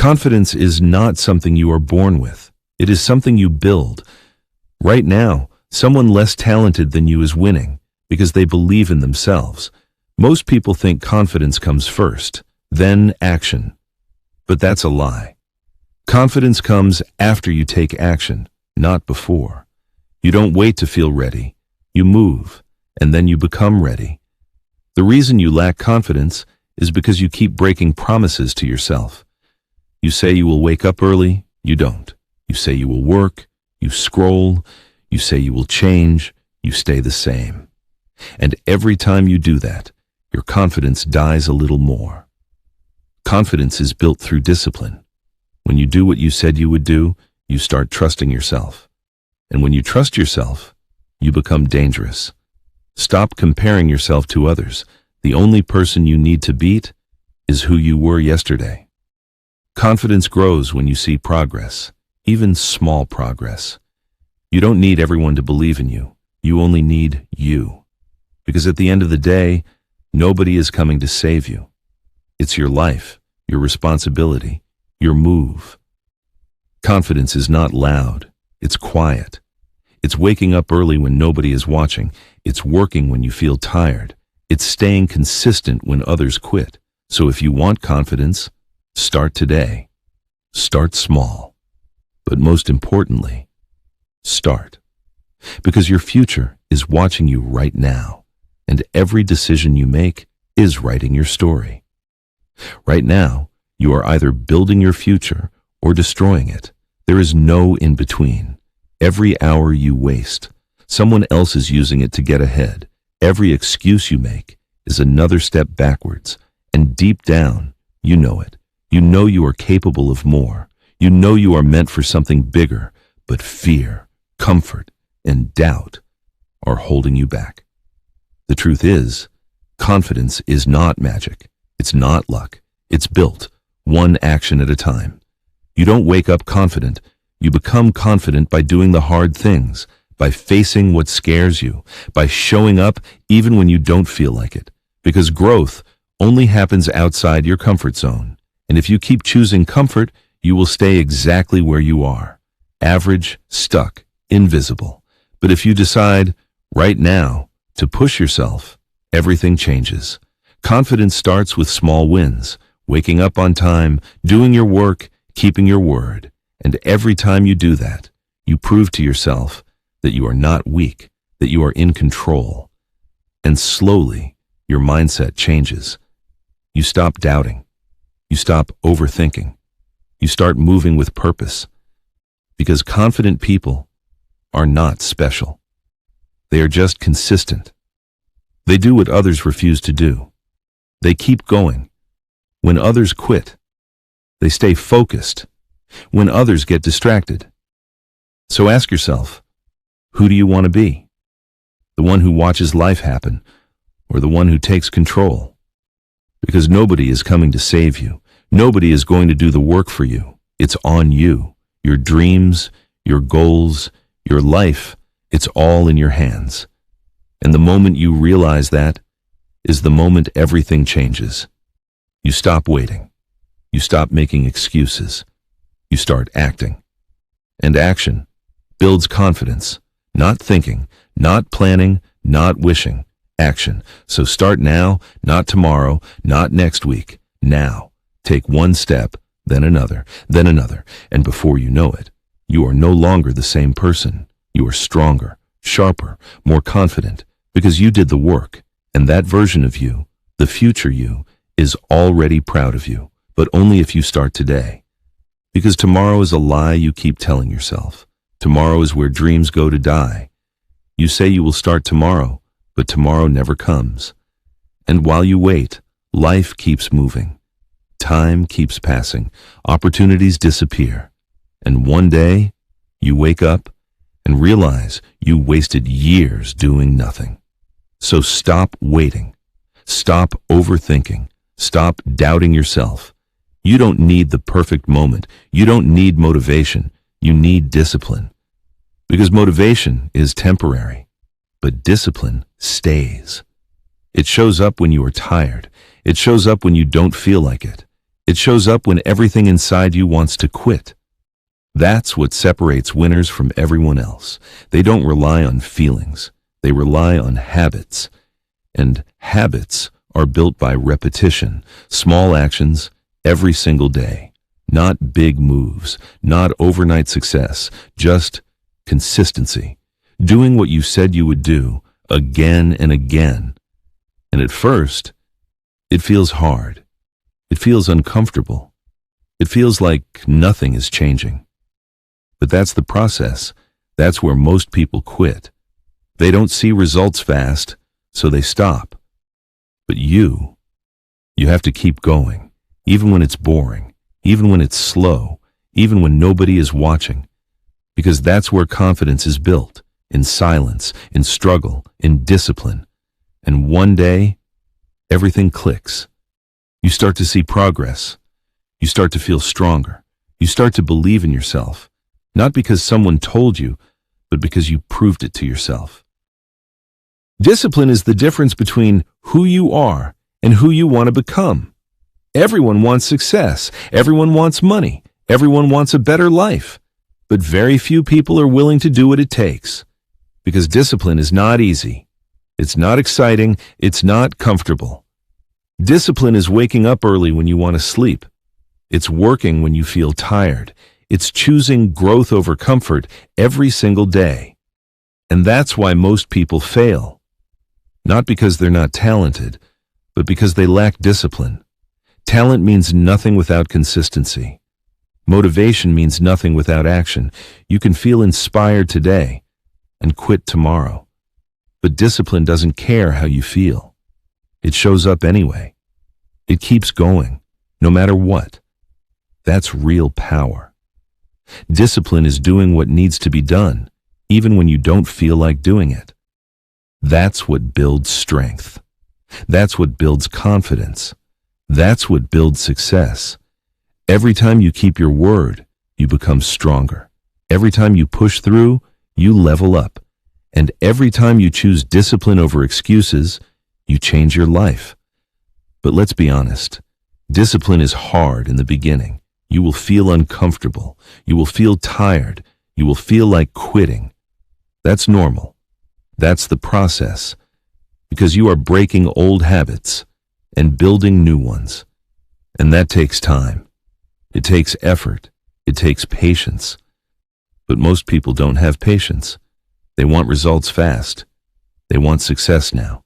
Confidence is not something you are born with. It is something you build. Right now, someone less talented than you is winning because they believe in themselves. Most people think confidence comes first, then action. But that's a lie. Confidence comes after you take action, not before. You don't wait to feel ready. You move, and then you become ready. The reason you lack confidence is because you keep breaking promises to yourself. You say you will wake up early, you don't. You say you will work, you scroll. You say you will change, you stay the same. And every time you do that, your confidence dies a little more. Confidence is built through discipline. When you do what you said you would do, you start trusting yourself. And when you trust yourself, you become dangerous. Stop comparing yourself to others. The only person you need to beat is who you were yesterday. Confidence grows when you see progress, even small progress. You don't need everyone to believe in you. You only need you. Because at the end of the day, nobody is coming to save you. It's your life, your responsibility, your move. Confidence is not loud. It's quiet. It's waking up early when nobody is watching. It's working when you feel tired. It's staying consistent when others quit. So if you want confidence, start today. Start small. But most importantly, start. Because your future is watching you right now, and every decision you make is writing your story. Right now, you are either building your future or destroying it. There is no in between. Every hour you waste, someone else is using it to get ahead. Every excuse you make is another step backwards, and deep down, you know it. You know you are capable of more. You know you are meant for something bigger, but fear, comfort, and doubt are holding you back. The truth is, confidence is not magic. It's not luck. It's built, one action at a time. You don't wake up confident. You become confident by doing the hard things, by facing what scares you, by showing up even when you don't feel like it. Because growth only happens outside your comfort zone. And if you keep choosing comfort, you will stay exactly where you are. Average, stuck, invisible. But if you decide, right now, to push yourself, everything changes. Confidence starts with small wins, waking up on time, doing your work, keeping your word. And every time you do that, you prove to yourself that you are not weak, that you are in control. And slowly, your mindset changes. You stop doubting. You stop overthinking. You start moving with purpose. Because confident people are not special. They are just consistent. They do what others refuse to do. They keep going. When others quit, they stay focused. When others get distracted. So ask yourself, who do you want to be? The one who watches life happen, or the one who takes control? Because nobody is coming to save you. Nobody is going to do the work for you. It's on you. Your dreams, your goals, your life, it's all in your hands. And the moment you realize that is the moment everything changes. You stop waiting. You stop making excuses. You start acting. And action builds confidence. Not thinking, not planning, not wishing. Action. So start now, not tomorrow, not next week. Now. Take one step, then another, and before you know it, you are no longer the same person. You are stronger, sharper, more confident, because you did the work, and that version of you, the future you, is already proud of you, but only if you start today. Because tomorrow is a lie you keep telling yourself. Tomorrow is where dreams go to die. You say you will start tomorrow, but tomorrow never comes. And while you wait, life keeps moving. Time keeps passing. Opportunities disappear. And one day, you wake up and realize you wasted years doing nothing. So stop waiting. Stop overthinking. Stop doubting yourself. You don't need the perfect moment. You don't need motivation. You need discipline. Because motivation is temporary, but discipline stays. It shows up when you are tired. It shows up when you don't feel like it. It shows up when everything inside you wants to quit. That's what separates winners from everyone else. They don't rely on feelings. They rely on habits. And habits are built by repetition, small actions every single day. Not big moves, not overnight success, just consistency. Doing what you said you would do again and again. And at first, it feels hard. It feels uncomfortable. It feels like nothing is changing. But that's the process. That's where most people quit. They don't see results fast, so they stop. But you have to keep going, even when it's boring, even when it's slow, even when nobody is watching. Because that's where confidence is built, in silence, in struggle, in discipline. And one day, everything clicks. You start to see progress. You start to feel stronger. You start to believe in yourself, not because someone told you, but because you proved it to yourself. Discipline is the difference between who you are and who you want to become. Everyone wants success. Everyone wants money. Everyone wants a better life. But very few people are willing to do what it takes. Because discipline is not easy. It's not exciting. It's not comfortable. Discipline is waking up early when you want to sleep. It's working when you feel tired. It's choosing growth over comfort every single day. And that's why most people fail. Not because they're not talented, but because they lack discipline. Talent means nothing without consistency. Motivation means nothing without action. You can feel inspired today and quit tomorrow. But discipline doesn't care how you feel. It shows up anyway. It keeps going, no matter what. That's real power. Discipline is doing what needs to be done, even when you don't feel like doing it. That's what builds strength. That's what builds confidence. That's what builds success. Every time you keep your word, you become stronger. Every time you push through, you level up. And every time you choose discipline over excuses, you change your life. But let's be honest, discipline is hard in the beginning. You will feel uncomfortable. You will feel tired. You will feel like quitting. That's normal. That's the process. Because you are breaking old habits and building new ones. And that takes time. It takes effort. It takes patience. But most people don't have patience. They want results fast. They want success now.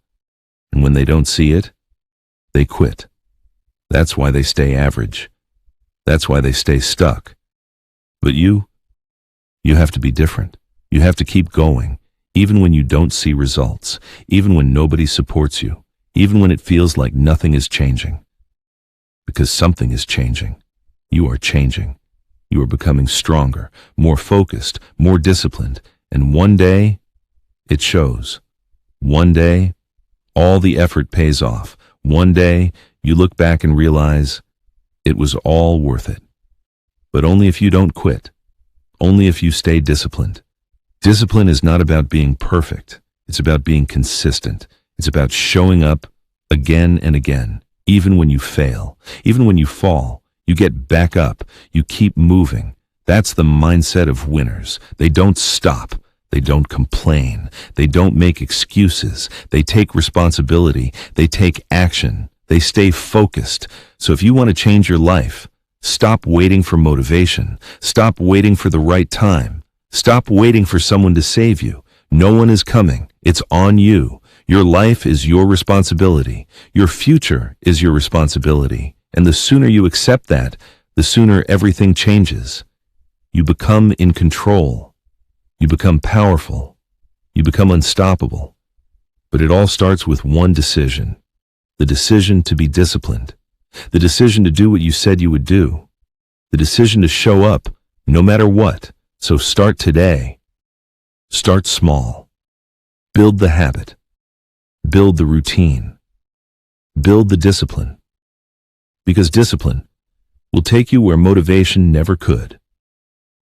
And when they don't see it, they quit. That's why they stay average. That's why they stay stuck. But you have to be different. You have to keep going, even when you don't see results, even when nobody supports you, even when it feels like nothing is changing. Because something is changing. You are changing. You are becoming stronger, more focused, more disciplined, and one day, it shows. One day, all the effort pays off. One day, you look back and realize it was all worth it. But only if you don't quit. Only if you stay disciplined. Discipline is not about being perfect. It's about being consistent. It's about showing up again and again, even when you fail, even when you fall. You get back up. You keep moving. That's the mindset of winners. They don't stop. They don't complain. They don't make excuses. They take responsibility. They take action. They stay focused. So if you want to change your life, stop waiting for motivation. Stop waiting for the right time. Stop waiting for someone to save you. No one is coming. It's on you. Your life is your responsibility. Your future is your responsibility. And the sooner you accept that, the sooner everything changes. You become in control. You become powerful. You become unstoppable. But it all starts with one decision. The decision to be disciplined. The decision to do what you said you would do. The decision to show up, no matter what. So start today. Start small. Build the habit. Build the routine. Build the discipline. Because discipline will take you where motivation never could.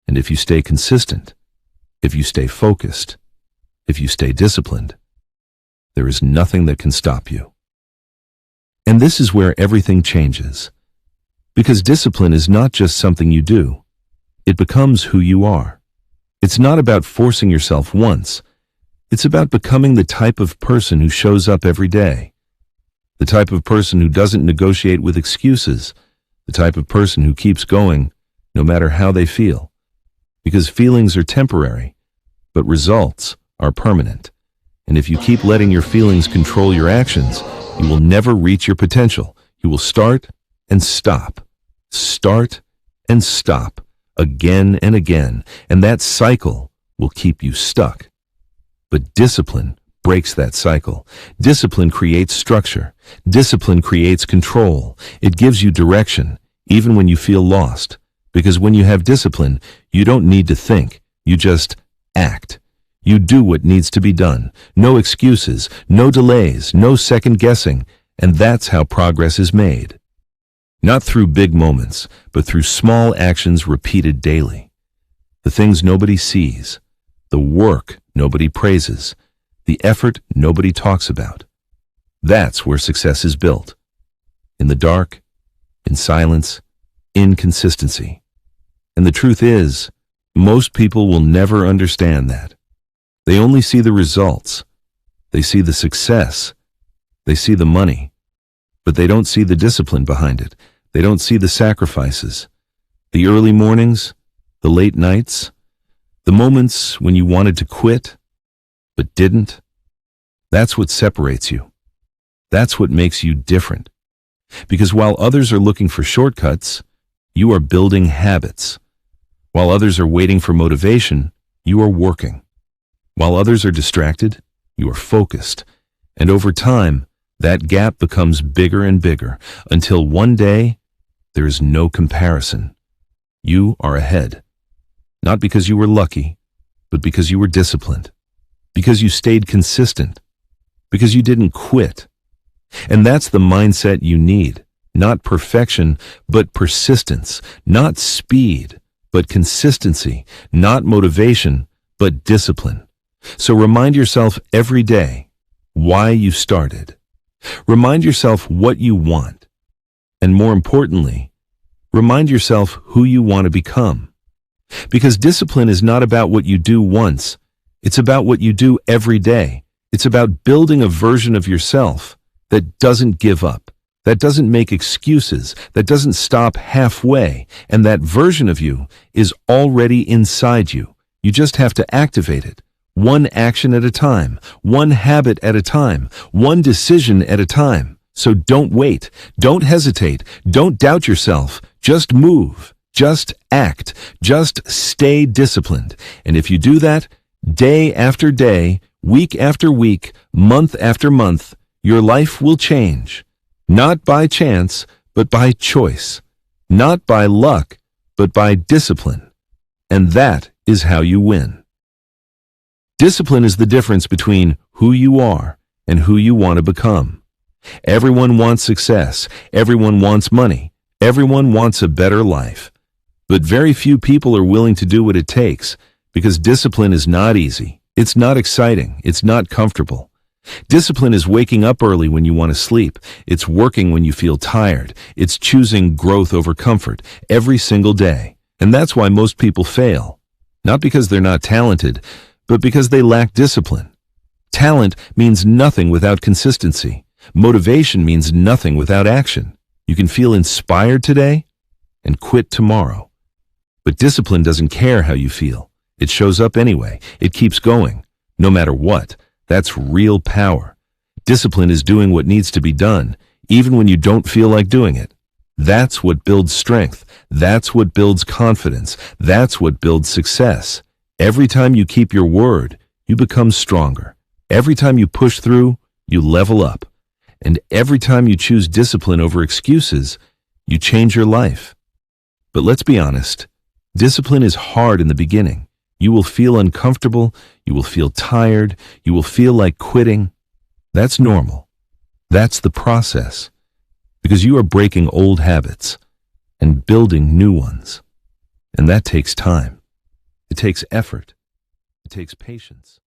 And if you stay consistent, if you stay focused, if you stay disciplined, there is nothing that can stop you. And this is where everything changes. Because discipline is not just something you do. It becomes who you are. It's not about forcing yourself once. It's about becoming the type of person who shows up every day. The type of person who doesn't negotiate with excuses. The type of person who keeps going no matter how they feel. Because feelings are temporary, but results are permanent. And if you keep letting your feelings control your actions, you will never reach your potential. You will start and stop, again and again, and that cycle will keep you stuck. But discipline breaks that cycle. Discipline creates structure. Discipline creates control. It gives you direction, even when you feel lost. Because when you have discipline, you don't need to think. You just act. You do what needs to be done. No excuses, no delays, no second guessing. And that's how progress is made. Not through big moments, but through small actions repeated daily. The things nobody sees. The work nobody praises. The effort nobody talks about. That's where success is built. In the dark, in silence, in consistency. And the truth is, most people will never understand that. They only see the results. They see the success. They see the money. But they don't see the discipline behind it. They don't see the sacrifices. The early mornings, the late nights, the moments when you wanted to quit, but didn't. That's what separates you. That's what makes you different. Because while others are looking for shortcuts, you are building habits. While others are waiting for motivation, you are working. While others are distracted, you are focused. And over time, that gap becomes bigger and bigger until one day, there is no comparison. You are ahead. Not because you were lucky, but because you were disciplined. Because you stayed consistent. Because you didn't quit. And that's the mindset you need. Not perfection, but persistence. Not speed, but consistency. Not motivation, but discipline. So remind yourself every day why you started. Remind yourself what you want. And more importantly, remind yourself who you want to become. Because discipline is not about what you do once. It's about what you do every day. It's about building a version of yourself that doesn't give up, that doesn't make excuses, that doesn't stop halfway. And that version of you is already inside you. You just have to activate it. One action at a time, one habit at a time, one decision at a time. So don't wait, don't hesitate, don't doubt yourself. Just move, just act, just stay disciplined. And if you do that, day after day, week after week, month after month, your life will change. Not by chance, but by choice. Not by luck, but by discipline. And that is how you win. Discipline is the difference between who you are and who you want to become. Everyone wants success. Everyone wants money. Everyone wants a better life. But very few people are willing to do what it takes because discipline is not easy. It's not exciting. It's not comfortable. Discipline is waking up early when you want to sleep. It's working when you feel tired. It's choosing growth over comfort every single day. And that's why most people fail. Not because they're not talented, but because they lack discipline. Talent means nothing without consistency. Motivation means nothing without action. You can feel inspired today and quit tomorrow. But discipline doesn't care how you feel. It shows up anyway. It keeps going, no matter what. That's real power. Discipline is doing what needs to be done, even when you don't feel like doing it. That's what builds strength. That's what builds confidence. That's what builds success. Every time you keep your word, you become stronger. Every time you push through, you level up. And every time you choose discipline over excuses, you change your life. But let's be honest, discipline is hard in the beginning. You will feel uncomfortable, you will feel tired, you will feel like quitting. That's normal. That's the process. Because you are breaking old habits and building new ones. And that takes time. It takes effort. It takes patience.